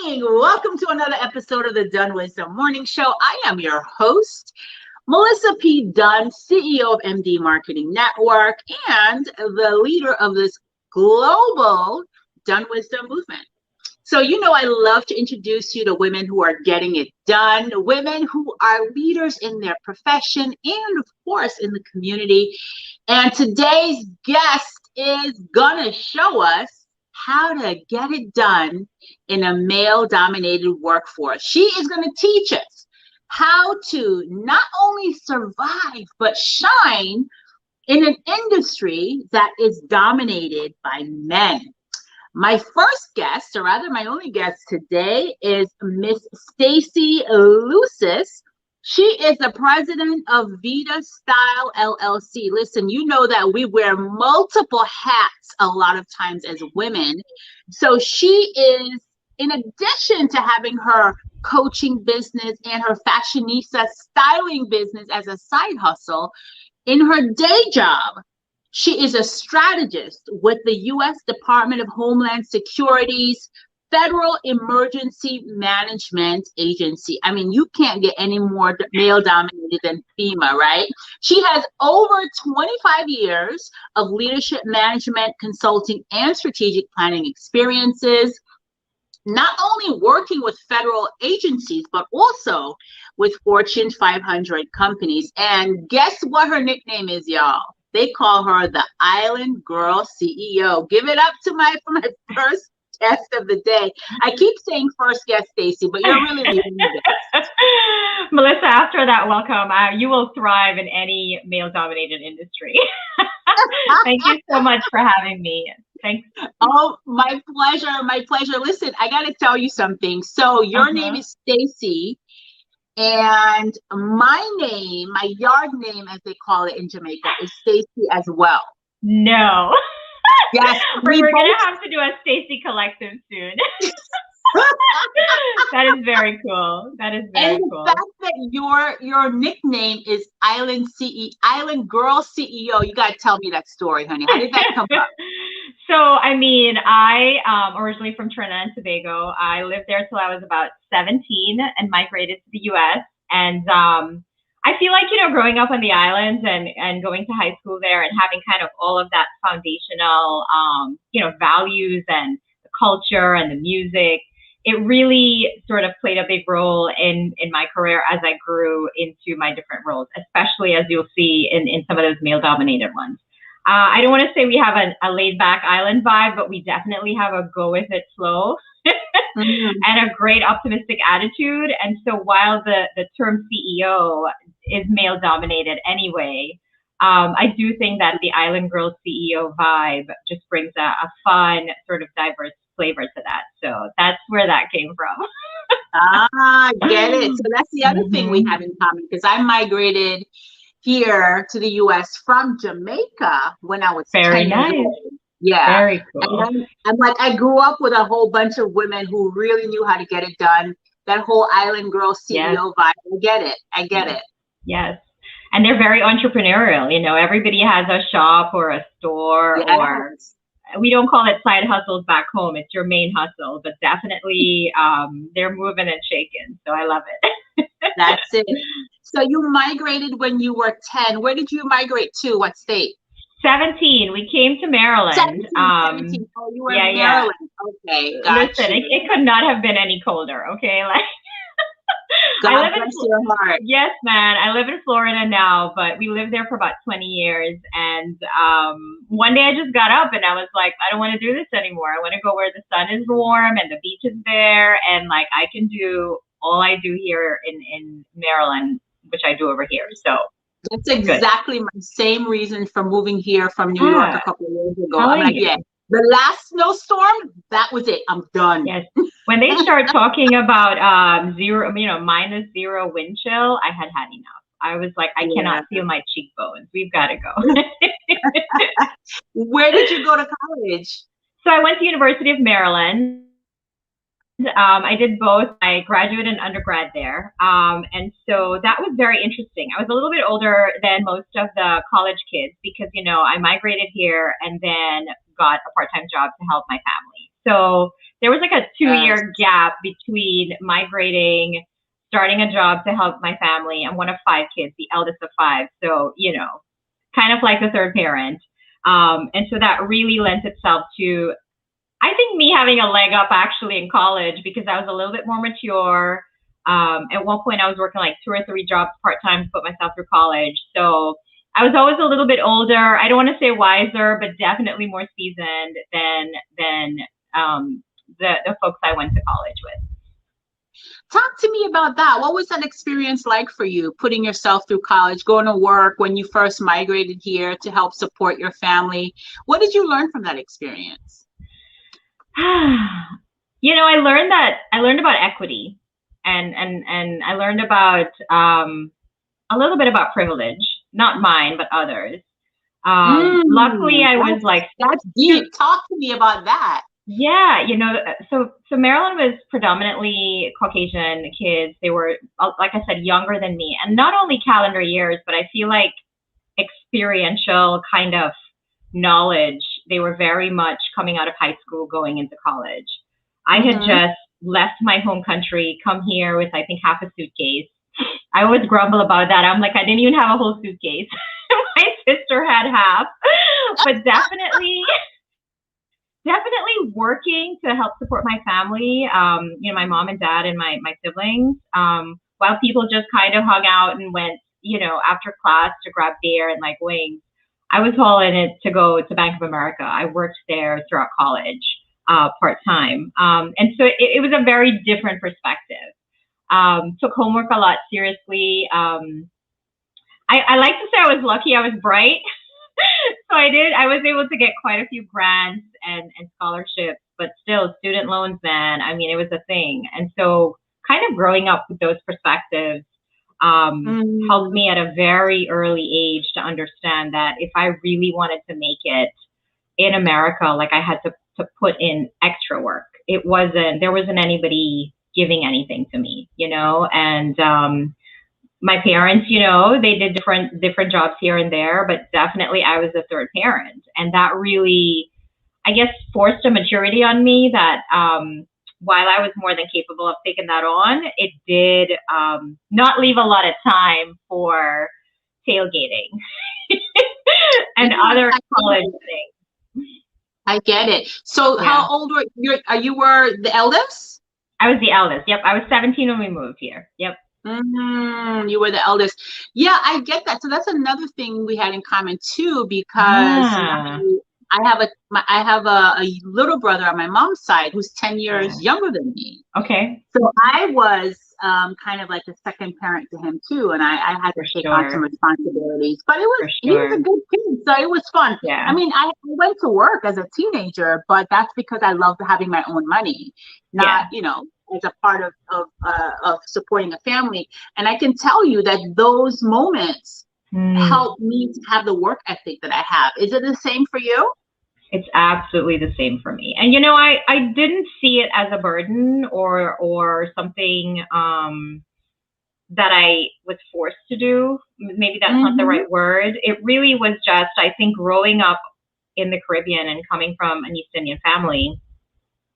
morning. Welcome to another episode of the DunnWisdom Morning Show. I am your host, Melissa P. Dunn, CEO of MD Marketing Network and the leader of this global DunnWisdom movement. So, I love to introduce you to women who are getting it done, women who are leaders in their profession and, of course, in the community. And today's guest is going to show us how to get it done in a male-dominated workforce. She is going to teach us how to not only survive, but shine in an industry that is dominated by men. My first guest, or rather my only guest today, is Miss Stacey Luces. She is the president of Vita Style LLC. Listen, you know that we wear multiple hats a lot of times as women. So she is, in addition to having her coaching business and her fashionista styling business as a side hustle, in her day job, she is a strategist with the U.S. Department of Homeland Security's Federal Emergency Management Agency. I mean, you can't get any more male-dominated than FEMA, right? She has over 25 years of leadership management, consulting, and strategic planning experiences, not only working with federal agencies, but also with Fortune 500 companies. And guess what her nickname is, y'all? They call her the Island Girl CEO. Give it up to my first guest of the day. I keep saying first guest, Stacey, but you're really leading the guest. Melissa, after that welcome, you will thrive in any male-dominated industry. Thank you so much for having me. Thanks. Oh, my pleasure. My pleasure. Listen, I got to tell you something. So your name is Stacey, and my name, my yard name, as they call it in Jamaica, is Stacey as well. No. Yes, we're going to have to do a Stacey collective soon. That is very cool. That is very cool. And the fact that your nickname is Island Girl CEO, you got to tell me that story, honey. How did that come up? So, I mean, I originally from Trinidad and Tobago. I lived there till I was about 17 and migrated to the U.S. And I feel like, growing up on the islands and going to high school there and having kind of all of that foundational, values and the culture and the music, it really sort of played a big role in my career as I grew into my different roles, especially as you'll see in some of those male-dominated ones. I don't want to say we have a laid-back island vibe, but we definitely have a go-with-it flow and a great optimistic attitude. And so while the term CEO is male-dominated anyway, I do think that the Island Girl CEO vibe just brings a fun, sort of diverse flavor to that. So that's where that came from. Get it. So that's the other thing we have in common, because I migrated here to the U.S. from Jamaica when I was very 10 nice. years old. Yeah. Very cool. And I'm like, I grew up with a whole bunch of women who really knew how to get it done. That whole Island Girl CEO vibe. I get it. Yes. And they're very entrepreneurial. Everybody has a shop or a store, or we don't call it side hustles back home. It's your main hustle, but definitely they're moving and shaking. So I love it. That's it. So you migrated when you were 10. Where did you migrate to? What state? 17. We came to Maryland. 17. Oh, you were in Maryland. Yeah. Okay, gotcha. Listen, it could not have been any colder. Okay, God bless your heart. Yes, man. I live in Florida now, but we lived there for about 20 years. And one day I just got up and I was like, I don't want to do this anymore. I want to go where the sun is warm and the beach is there, and I can do all I do here in Maryland, which I do over here. So that's exactly my same reason for moving here from New York a couple of years ago. I'm like, the last snowstorm, that was it. I'm done. Yes. When they start talking about -0 wind chill, I had enough. I was like, I cannot feel my cheekbones. We've got to go. Where did you go to college? So I went to University of Maryland. I did both. I graduated and undergrad there. And so that was very interesting. I was a little bit older than most of the college kids because, I migrated here and then got a part-time job to help my family. So there was like a 2-year gap between migrating, starting a job to help my family. I'm one of 5 kids, the eldest of 5. So, you know, kind of like the third parent. And so that really lent itself to, I think, me having a leg up actually in college, because I was a little bit more mature. At one point I was working like 2 or 3 jobs part-time to put myself through college. So I was always a little bit older. I don't want to say wiser, but definitely more seasoned than the folks I went to college with. Talk to me about that. What was that experience like for you, putting yourself through college, going to work when you first migrated here to help support your family? What did you learn from that experience? You know, I learned about equity, and I learned about a little bit about privilege, not mine, but others. Luckily, I was like, that's deep. Talk to me about that. Yeah, you know, so Maryland was predominantly Caucasian kids. They were, like I said, younger than me, and not only calendar years, but I feel like experiential kind of knowledge. They were very much coming out of high school, going into college. I had just left my home country, come here with, I think, half a suitcase. I always grumble about that. I'm like, I didn't even have a whole suitcase. My sister had half, but definitely working to help support my family, you know, my mom and dad and my siblings, while people just kind of hung out and went, you know, after class to grab beer and like wings. I was all in it to go to Bank of America. I worked there throughout college, part-time. And so it was a very different perspective. Took homework a lot seriously. I like to say I was lucky. I was bright. So I was able to get quite a few grants and scholarships, but still student loans then, I mean, it was a thing. And so kind of growing up with those perspectives helped me at a very early age to understand that if I really wanted to make it in America, like I had to put in extra work. There wasn't anybody giving anything to me, you know, and my parents, you know, they did different jobs here and there, but definitely I was the third parent. And that really, I guess, forced a maturity on me that while I was more than capable of taking that on, it did not leave a lot of time for tailgating and other college things. I get it. So how old were you? You were the eldest? I was the eldest. Yep. I was 17 when we moved here. Yep. You were the eldest. Yeah, I get that. So that's another thing we had in common too, because I have a little brother on my mom's side who's 10 years younger than me. Okay. So I was kind of like a second parent to him too, and I had to take on some responsibilities. But he was a good kid, so it was fun. Yeah. I mean, I went to work as a teenager, but that's because I loved having my own money, not you know, as a part of supporting a family. And I can tell you that those moments helped me to have the work ethic that I have. Is it the same for you? It's absolutely the same for me. And, you know, I didn't see it as a burden or something that I was forced to do. Maybe that's not the right word. It really was just, I think, growing up in the Caribbean and coming from an East Indian family.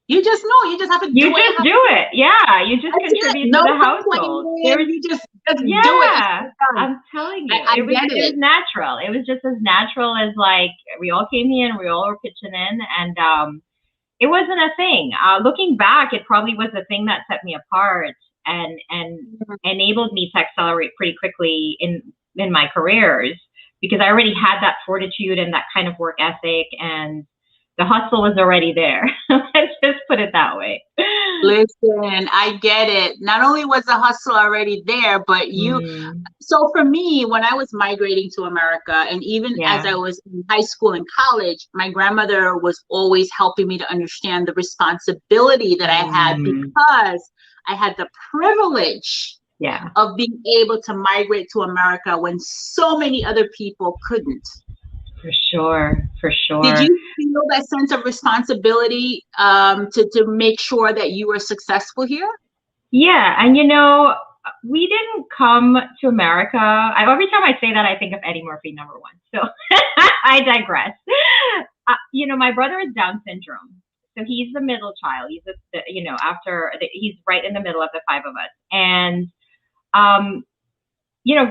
You just know, you just have to do it. You just do it. Yeah. You just contribute to the household. You just do it. I'm telling you. It was natural. It was just as natural as like we all came here and we all were pitching in, and it wasn't a thing. Looking back, it probably was the thing that set me apart and enabled me to accelerate pretty quickly in my careers, because I already had that fortitude and that kind of work ethic, and the hustle was already there. Let's just put it that way. Listen, I get it. Not only was the hustle already there, but so for me, when I was migrating to America, and even as I was in high school and college, my grandmother was always helping me to understand the responsibility that I had, because I had the privilege of being able to migrate to America when so many other people couldn't. For sure. Did you feel that sense of responsibility to make sure that you were successful here? Yeah, and you know, we didn't come to America. Every time I say that, I think of Eddie Murphy, #1. So I digress. You know, my brother has Down syndrome. So he's the middle child. He's he's right in the middle of the five of us. And,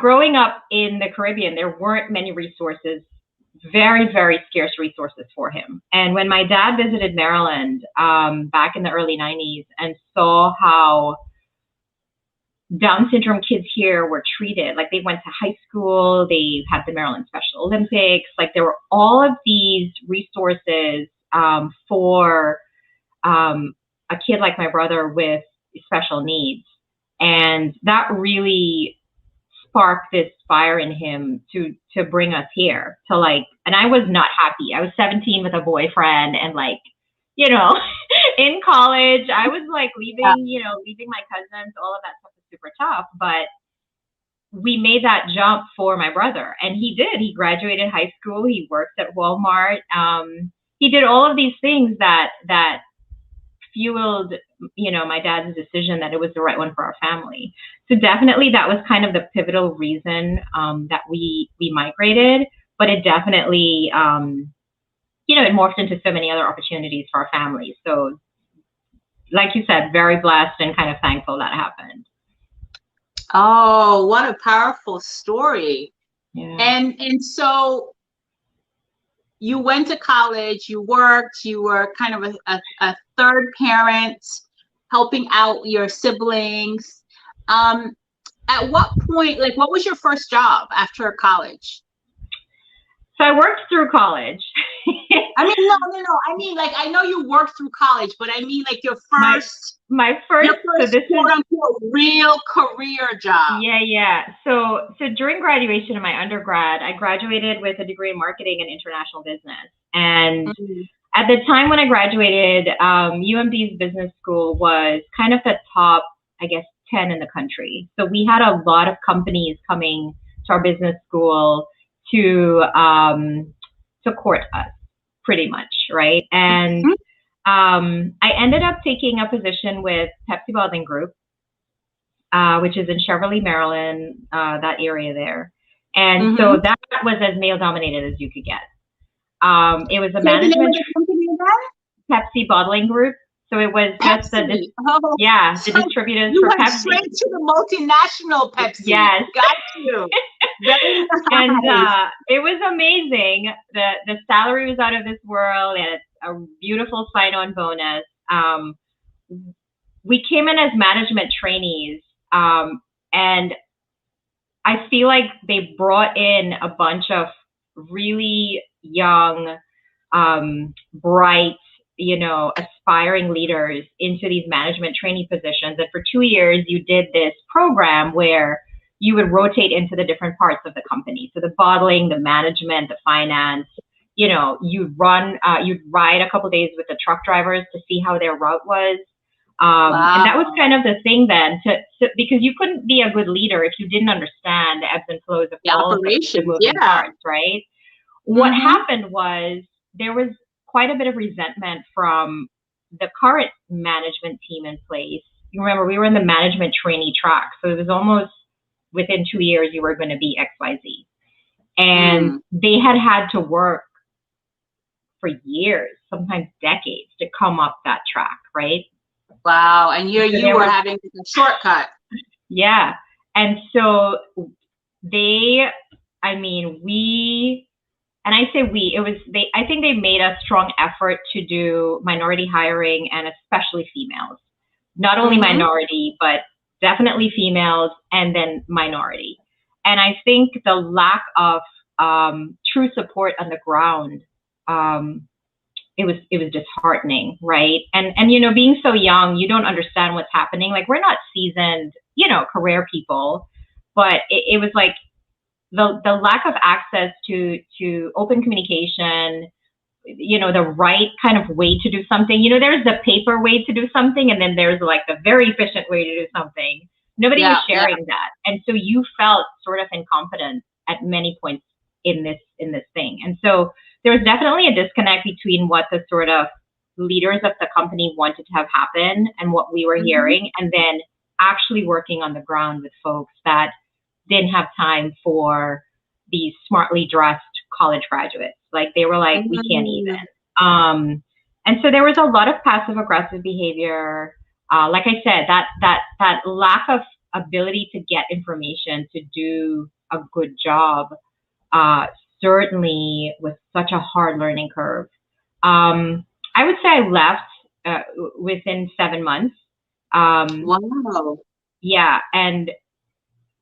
growing up in the Caribbean, there weren't many resources, very, very scarce resources for him. And when my dad visited Maryland back in the early 90s and saw how Down syndrome kids here were treated, like they went to high school, they had the Maryland Special Olympics, like there were all of these resources for a kid like my brother with special needs. And that really sparked this fire in him to bring us here to and I was not happy. I was 17 with a boyfriend and in college, I was leaving my cousins, all of that stuff was super tough, but we made that jump for my brother, and he did. He graduated high school. He worked at Walmart. He did all of these things that fueled, my dad's decision that it was the right one for our family. So definitely that was kind of the pivotal reason that we migrated, but it definitely, it morphed into so many other opportunities for our family. So like you said, very blessed and kind of thankful that happened. Oh, what a powerful story. Yeah. And so you went to college, you worked, you were kind of a third parent, helping out your siblings. At what point, what was your first job after college? So I worked through college. I mean, no. I mean, I know you worked through college, but I mean, your first, my first, so this quote unquote real career job. Yeah. So during graduation of my undergrad, I graduated with a degree in marketing and international business. And at the time when I graduated, UMD's business school was kind of the top, I guess, 10 in the country. So we had a lot of companies coming to our business school to court us, pretty much, right? And I ended up taking a position with Pepsi Bottling Group, which is in Cheverly, Maryland, that area there. And so that was as male-dominated as you could get. It was a management company Pepsi Bottling Group. So it was just the distributors for Pepsi. You went straight to the multinational Pepsi. Yes. Got you. Very nice. And it was amazing. The salary was out of this world, and it's a beautiful sign-on bonus. We came in as management trainees, and I feel like they brought in a bunch of really young, bright, aspiring leaders into these management trainee positions. And for 2 years, you did this program where you would rotate into the different parts of the company. So the bottling, the management, the finance, you'd ride a couple of days with the truck drivers to see how their route was. Wow. And that was kind of the thing then, because you couldn't be a good leader if you didn't understand the ebbs and flows of all operations, of the moving parts, right? What happened was there was quite a bit of resentment from the current management team in place. You remember, we were in the management trainee track, so it was almost within 2 years you were going to be XYZ. And they had to work for years, sometimes decades, to come up that track, right? Wow. And you were having a shortcut. Yeah. And so I think they made a strong effort to do minority hiring, and especially females. Not only minority, but definitely females, and then minority. And I think the lack of true support on the ground, it was disheartening, right? And being so young, you don't understand what's happening. Like, we're not seasoned, career people, but it was like the lack of access to open communication, the right kind of way to do something. There's the paper way to do something, and then there's the very efficient way to do something. Nobody was sharing that. And so you felt sort of incompetent at many points in this thing. And so there was definitely a disconnect between what the sort of leaders of the company wanted to have happen and what we were hearing, and then actually working on the ground with folks that didn't have time for these smartly dressed college graduates. Like, they were like, we can't even. And so there was a lot of passive aggressive behavior. Like I said, that lack of ability to get information to do a good job certainly was such a hard learning curve. I would say I left within 7 months. Wow. Yeah, and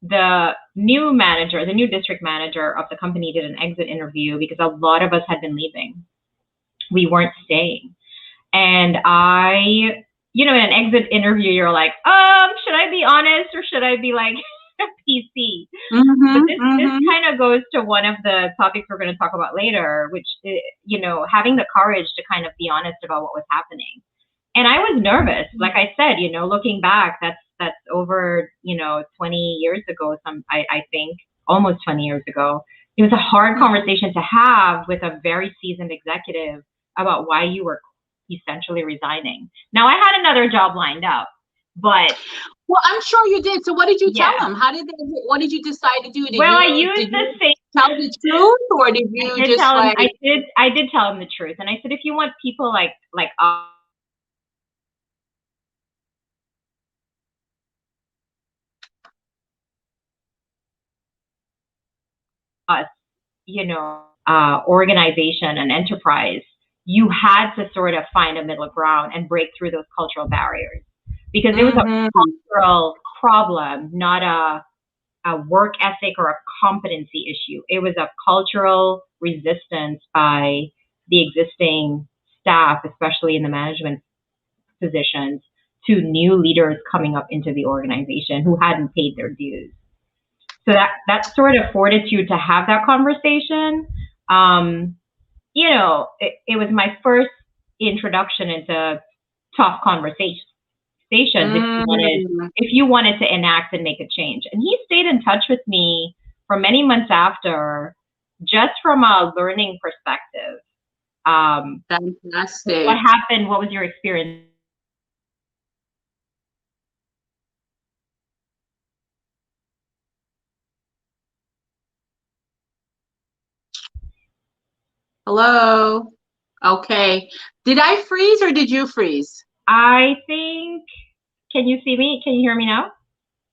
the new manager, the new district manager of the company did an exit interview because a lot of us had been leaving. We weren't staying. And I, in an exit interview, you're like, should I be honest or should I be like PC? But this kind of goes to one of the topics we're going to talk about later, which, having the courage to kind of be honest about what was happening. And I was nervous. Like I said, looking back, that's over, 20 years ago, I think almost 20 years ago. It was a hard conversation to have with a very seasoned executive about why you were essentially resigning. Now, I had another job lined up, but... Well, I'm sure you did. So what did you tell them? What did you decide to do? I used the same... Tell the truth, or did you I did tell them the truth. And I said, if you want people like us, organization and enterprise, you had to sort of find a middle ground and break through those cultural barriers, because it was a cultural problem, not a work ethic or a competency issue. It was a cultural resistance by the existing staff, especially in the management positions, to new leaders coming up into the organization who hadn't paid their dues. So that sort of fortitude to have that conversation, it was my first introduction into tough conversations if you wanted to enact and make a change. And he stayed in touch with me for many months after, just from a learning perspective. Fantastic. What happened? What was your experience? Hello. Okay. Did I freeze or did you freeze? I think, can you see me? Can you hear me now?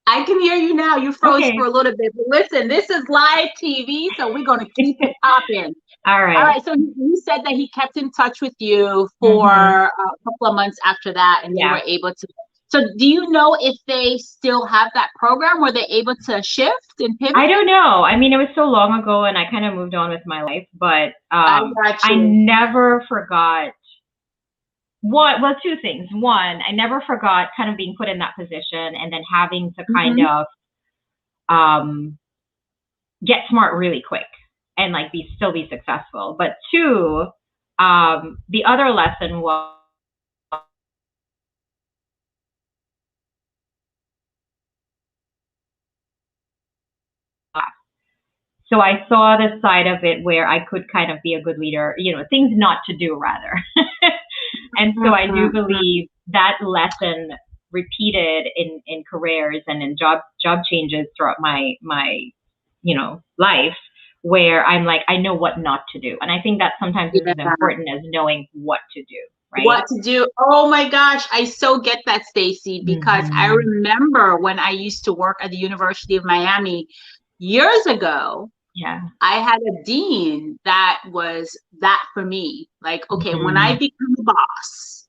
I can hear you now. You froze for a little bit. But listen, this is live TV, so we're going to keep it popping. All right. All right. So you said that he kept in touch with you for a couple of months after that, and you were able to. So do you know if they still have that program? Were they able to shift and pivot? I don't know. I mean, it was so long ago, and I kind of moved on with my life. But I never forgot. Two things. One, I never forgot kind of being put in that position and then having to kind of get smart really quick and like still be successful. But two, the other lesson was, so I saw this side of it where I could kind of be a good leader, things not to do rather. And so I do believe that lesson repeated in careers and in job changes throughout my life, where I'm like, I know what not to do. And I think that sometimes is as important as knowing what to do, right? What to do. Oh my gosh, I so get that, Stacey, because I remember when I used to work at the University of Miami years ago. Yeah, I had a dean that was that for me. Like, okay, when I become a boss,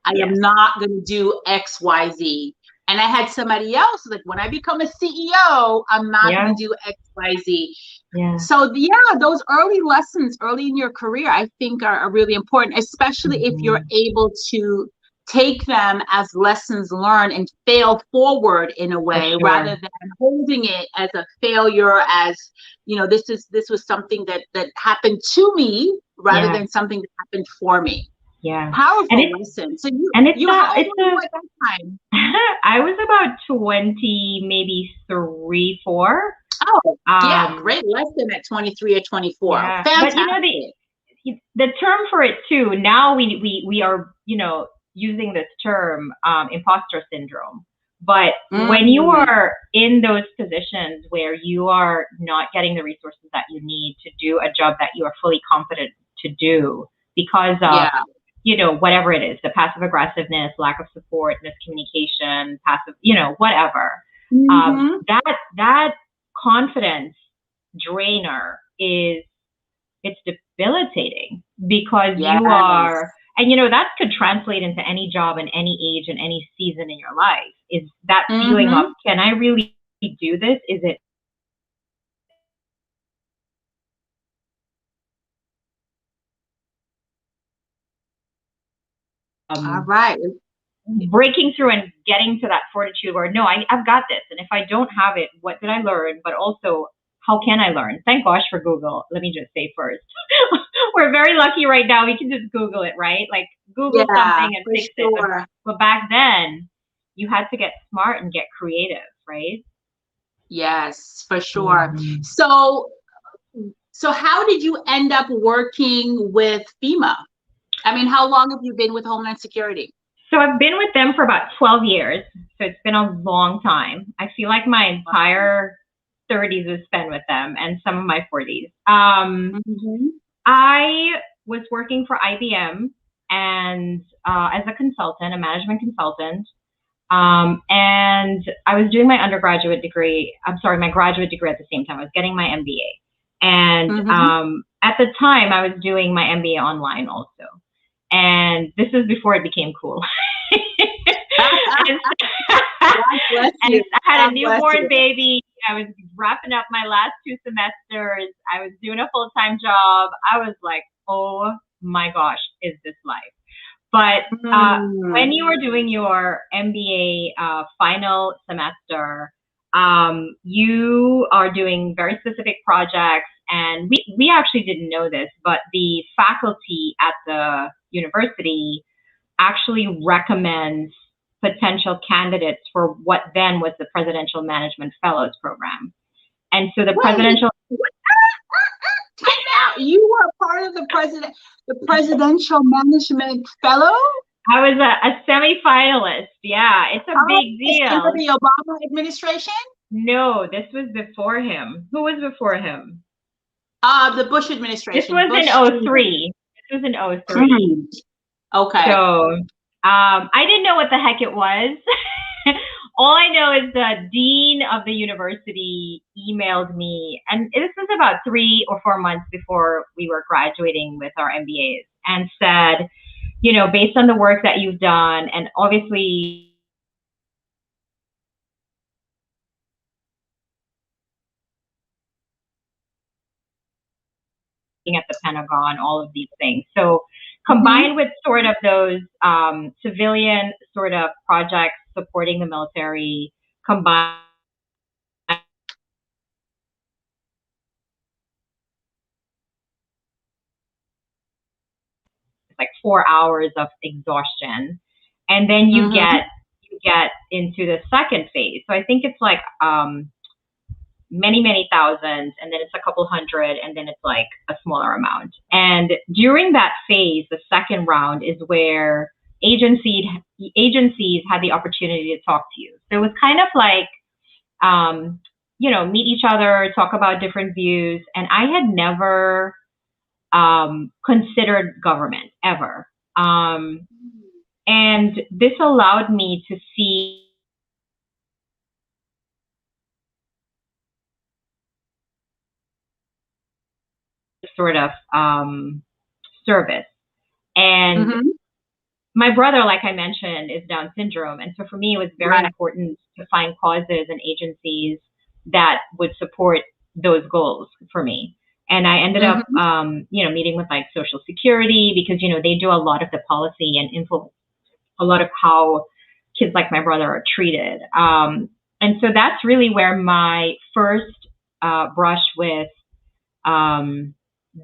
I am not going to do X, Y, Z. And I had somebody else like, when I become a CEO, I'm not going to do X, Y, Z. Yeah. So those early lessons early in your career, I think are really important, especially if you're able to take them as lessons learned and fail forward in a way, rather than holding it as a failure, as this was something that happened to me rather than something that happened for me. Yeah. Powerful lesson. So how old were you at that time? I was about 20, maybe 3, 4. Oh, great lesson at 23 or 24. Yeah. Fantastic. But the term for it too, now we are, using this term, imposter syndrome. But when you are in those positions where you are not getting the resources that you need to do a job that you are fully competent to do because of, you know, whatever it is, the passive aggressiveness, lack of support, miscommunication, passive, you know, whatever. That confidence drainer it's debilitating, because you are, and you know, that could translate into any job in any age and any season in your life, is that feeling of, can I really do this? Is it all right, breaking through and getting to that fortitude where, no, I've got this. And if I don't have it, what did I learn? But also, how can I learn? Thank gosh for Google. Let me just say first, we're very lucky right now. We can just Google it, right? Like Google something and fix it. But back then, you had to get smart and get creative, right? Yes, for sure. So how did you end up working with FEMA? I mean, how long have you been with Homeland Security? So I've been with them for about 12 years. So it's been a long time. I feel like my entire 30s was spent with them, and some of my 40s. I was working for IBM and as a consultant, a management consultant. And I was doing my graduate degree at the same time. I was getting my MBA. And at the time, I was doing my MBA online also. And this is before it became cool. And I had a newborn baby. I was wrapping up my last 2 semesters. I was doing a full-time job. I was like, oh my gosh, is this life? But when you are doing your MBA final semester, you are doing very specific projects. And we actually didn't know this, but the faculty at the university actually recommends potential candidates for what then was the Presidential Management Fellows program. And so the presidential... You were part of the Presidential Management Fellow? I was a semi-finalist. Yeah, it's a big deal. Under the Obama administration? No, this was before him. Who was before him? The Bush administration. This was in 03. This was in 03. Okay. So I didn't know what the heck it was. All I know is the dean of the university emailed me, and this was about 3 or 4 months before we were graduating with our MBAs, and said, you know, based on the work that you've done, and obviously at the Pentagon, all of these things. So combined with sort of those civilian sort of projects supporting the military, combined like 4 hours of exhaustion, and then you get into the second phase. So I think it's like many thousands, and then it's a couple hundred, and then it's like a smaller amount. And during that phase, the second round is where agencies had the opportunity to talk to you. So it was kind of like, you know, meet each other, talk about different views. And I had never considered government ever. And this allowed me to see sort of service. And my brother, like I mentioned, is Down syndrome. And so for me, it was very important to find causes and agencies that would support those goals for me. And I ended up, you know, meeting with like Social Security, because, you know, they do a lot of the policy and influence a lot of how kids like my brother are treated. And so that's really where my first brush with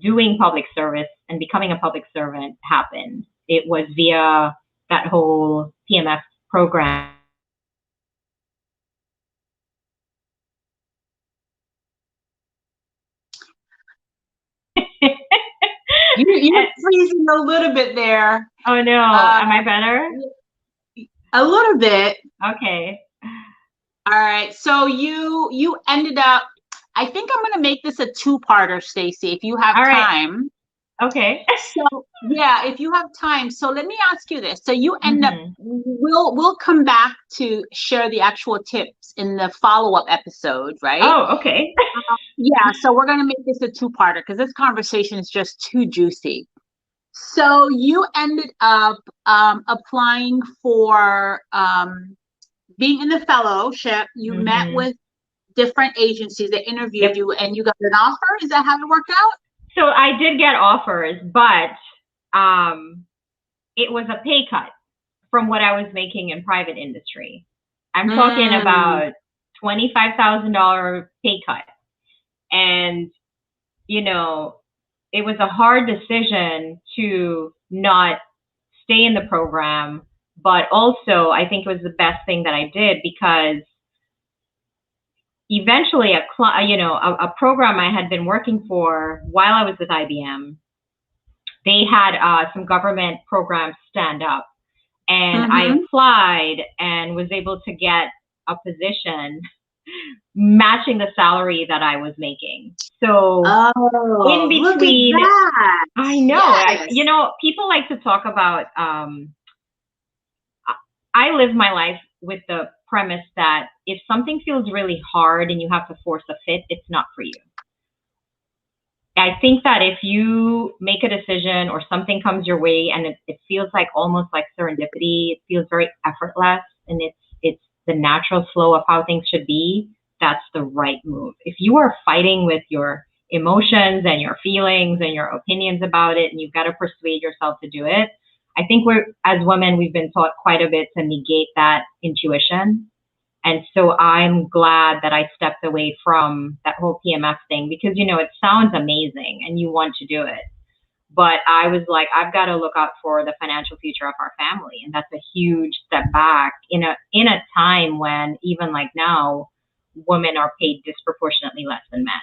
doing public service and becoming a public servant happened. It was via that whole PMF program. You're freezing a little bit there. Oh no, am I better? A little bit. Okay. All right. So you ended up, I think I'm going to make this a 2-parter, Stacey, if you have time. Okay. So yeah, if you have time, so let me ask you this. So you end up, Mhm. we'll come back to share the actual tips in the follow-up episode, right? Oh, okay. Yeah, so we're gonna make this a two-parter because this conversation is just too juicy. So you ended up applying for being in the fellowship. You met Mhm. with different agencies that interviewed Yep. you, and you got an offer. Is that how it worked out? So I did get offers, but it was a pay cut from what I was making in private industry. I'm talking Mm. about $25,000 pay cut. And, you know, it was a hard decision to not stay in the program, but also I think it was the best thing that I did because eventually a program I had been working for while I was with IBM, they had some government programs stand up, and I Mm-hmm. applied and was able to get a position matching the salary that I was making. So in Oh, look at between, that. I know, Yes. people like to talk about, I live my life with the premise that if something feels really hard and you have to force a fit, it's not for you. I think that if you make a decision or something comes your way and it feels like almost like serendipity, it feels very effortless and it's the natural flow of how things should be, that's the right move. If you are fighting with your emotions and your feelings and your opinions about it and you've got to persuade yourself to do it, I think as women, we've been taught quite a bit to negate that intuition. And so I'm glad that I stepped away from that whole PMF thing because, it sounds amazing and you want to do it. But I was like, I've got to look out for the financial future of our family. And that's a huge step back in a time when even like now, women are paid disproportionately less than men.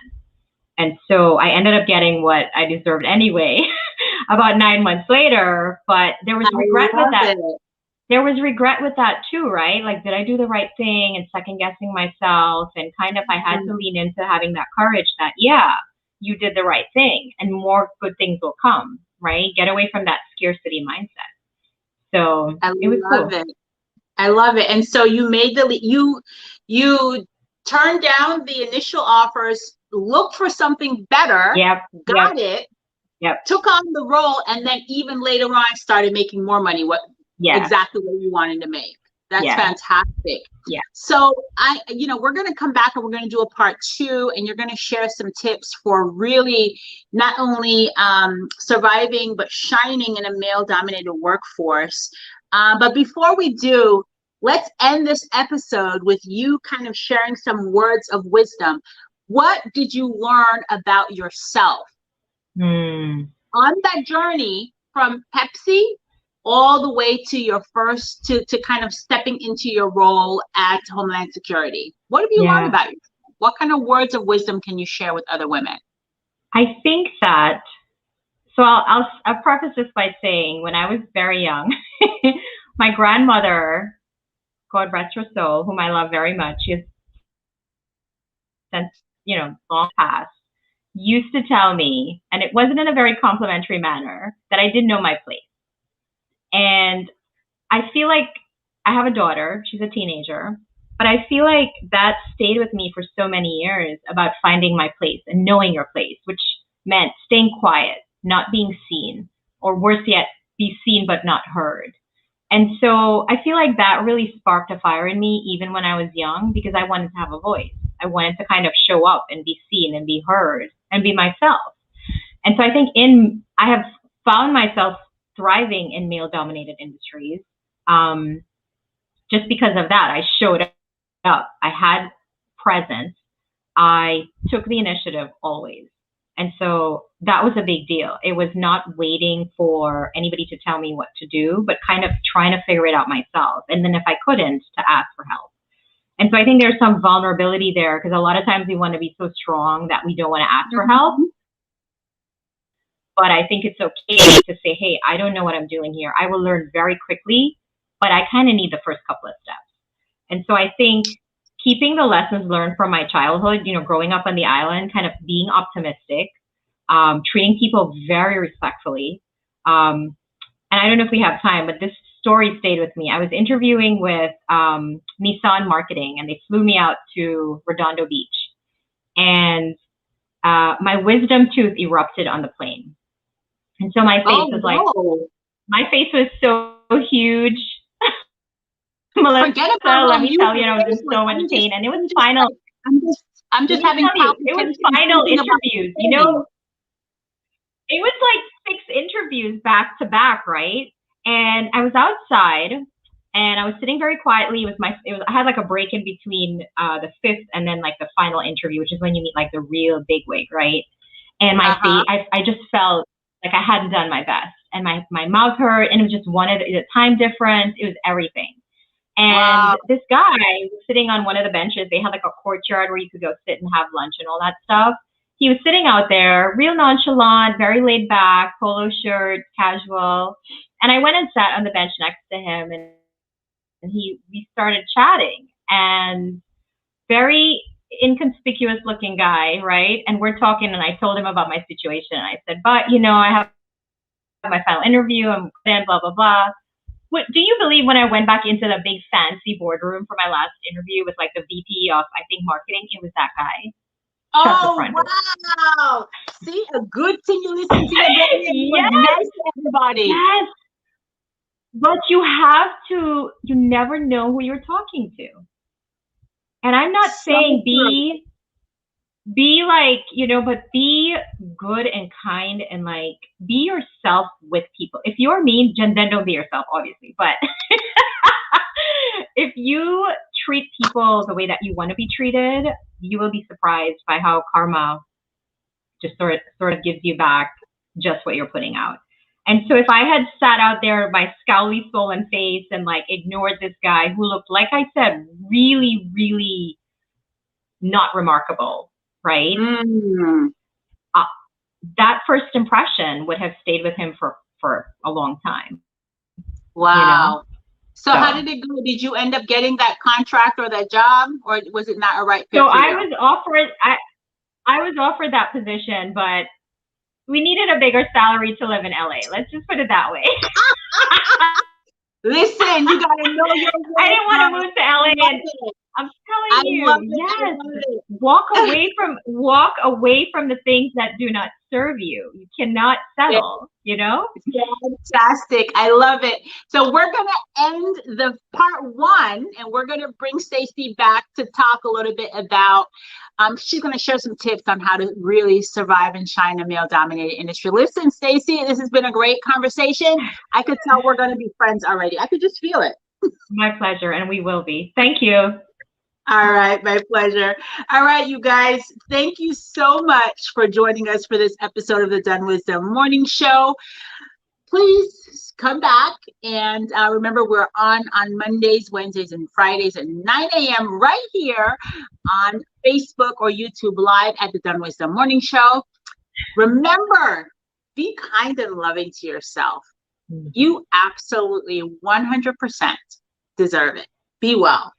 And so I ended up getting what I deserved anyway, about 9 months later, but there was I regret with love that. it. There was regret with that too, right? Like, did I do the right thing, and second guessing myself, and kind of I had to lean into having that courage that, yeah, you did the right thing and more good things will come, right? Get away from that scarcity mindset. So I it was love cool. it. I love it. And so you made you turned down the initial offers, looked for something better, Yep, yep, got it, yep, took on the role, and then even later on started making more money, yes, exactly what you wanted to make. That's yes, fantastic. yes. So we're going to come back and we're going to do a part 2, and you're going to share some tips for really not only surviving but shining in a male-dominated workforce. But before we do, let's end this episode with you kind of sharing some words of wisdom. What did you learn about yourself on that journey from Pepsi all the way to your first to kind of stepping into your role at Homeland Security? What have you learned Yeah. about yourself? What kind of words of wisdom can you share with other women? I think that, so I'll preface this by saying when I was very young, my grandmother, God rest her soul, whom I love very much, she has since, long past, used to tell me, and it wasn't in a very complimentary manner, that I didn't know my place. And I feel like I have a daughter, she's a teenager, but I feel like that stayed with me for so many years about finding my place and knowing your place, which meant staying quiet, not being seen, or worse yet, be seen but not heard. And so I feel like that really sparked a fire in me even when I was young because I wanted to have a voice. I wanted to kind of show up and be seen and be heard and be myself. And so I think I have found myself thriving in male dominated industries just because of that. I showed up, I had presence, I took the initiative always. And so that was a big deal. It was not waiting for anybody to tell me what to do, but kind of trying to figure it out myself. And then if I couldn't, to ask for help. And so I think there's some vulnerability there because a lot of times we want to be so strong that we don't want to ask for help. But I think it's okay to say, hey, I don't know what I'm doing here. I will learn very quickly, but I kind of need the first couple of steps. And so I think keeping the lessons learned from my childhood, growing up on the island, kind of being optimistic, treating people very respectfully. And I don't know if we have time, but this story stayed with me. I was interviewing with Nissan Marketing, and they flew me out to Redondo Beach. And my wisdom tooth erupted on the plane. And so my face was like, my face was so huge. Melissa, let me tell you, I was in so much pain. And it was final. I'm just having it was final interviews. You know, it was like 6 interviews back to back, right? And I was outside, and I was sitting very quietly. I had like a break in between the 5th and then like the final interview, which is when you meet like the real bigwig, right? And my face, I just felt like I hadn't done my best, and my mouth hurt, and it was just the time difference. It was everything. And this guy was sitting on one of the benches. They had like a courtyard where you could go sit and have lunch and all that stuff. He was sitting out there, real nonchalant, very laid back, polo shirt, casual. And I went and sat on the bench next to him, and we started chatting. And very inconspicuous looking guy, right? And we're talking, and I told him about my situation. I said, but you know, I have my final interview, and then blah, blah, blah. What do you believe when I went back into the big fancy boardroom for my last interview with like the VP of, I think, marketing? It was that guy. Oh, wow. See, a good thing you listen to your yes. Nice to everybody. Yes. But you never know who you're talking to. And I'm not saying be like, you know, but be good and kind, and like be yourself with people. If you're mean, then don't be yourself, obviously. But if you treat people the way that you want to be treated, you will be surprised by how karma just sort of gives you back just what you're putting out. And so if I had sat out there, my scowly, swollen face, and like ignored this guy who looked, like I said, really, really not remarkable, right? That first impression would have stayed with him for a long time. Wow. You know? So how did it go? Did you end up getting that contract or that job, or was it not a right fit? So I was offered that position, but we needed a bigger salary to live in LA. Let's just put it that way. Listen, you gotta know your worth. I didn't want to move to LA, and I'm telling you, yes, walk away from the things that do not serve you. You cannot settle, you know? Fantastic. I love it. So we're going to end the part 1, and we're going to bring Stacey back to talk a little bit about, she's going to share some tips on how to really survive and shine in a male-dominated industry. Listen, Stacey, this has been a great conversation. I could tell we're going to be friends already. I could just feel it. My pleasure, and we will be. Thank you. All right, my pleasure. All right, you guys, thank you so much for joining us for this episode of the DunnWisdom Morning Show. Please come back, and remember, we're on Mondays, Wednesdays, and Fridays at 9 a.m. right here on Facebook or YouTube Live at the DunnWisdom Morning Show. Remember, be kind and loving to yourself. You absolutely 100% deserve it. Be well.